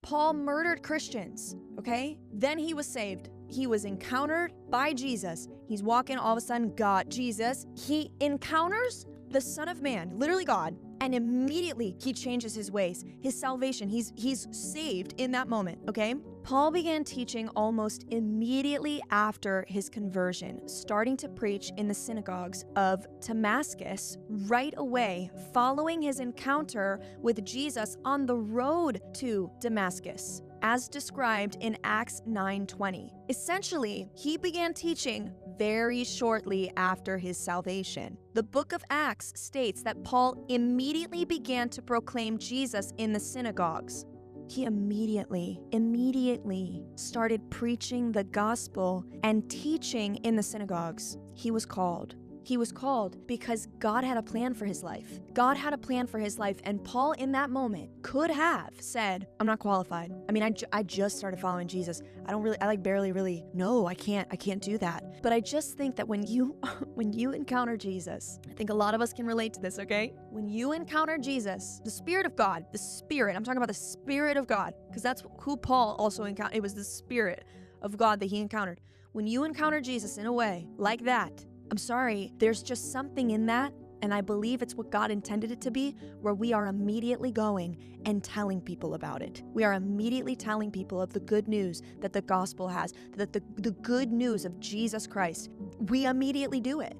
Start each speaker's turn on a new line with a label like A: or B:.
A: Paul murdered Christians, okay? Then he was saved. He was encountered by Jesus. He's walking, all of a sudden, God, Jesus, he encounters the Son of Man, literally God, and immediately he changes his ways, his salvation. He's saved in that moment, okay? Paul began teaching almost immediately after his conversion, starting to preach in the synagogues of Damascus right away, following his encounter with Jesus on the road to Damascus, as described in Acts 9:20. Essentially, he began teaching very shortly after his salvation. The book of Acts states that Paul immediately began to proclaim Jesus in the synagogues. He immediately started preaching the gospel and teaching in the synagogues. He was called. He was called because God had a plan for his life. God had a plan for his life, and Paul in that moment could have said, I'm not qualified. I mean, I just started following Jesus. I barely really, no, I can't do that. But I just think that when you encounter Jesus, I think a lot of us can relate to this, okay? When you encounter Jesus, the Spirit of God, I'm talking about the Spirit of God, because that's who Paul also encountered. It was the Spirit of God that he encountered. When you encounter Jesus in a way like that, I'm sorry, there's just something in that, and I believe it's what God intended it to be, where we are immediately going and telling people about it. We are immediately telling people of the good news that the gospel has, that the good news of Jesus Christ. We immediately do it.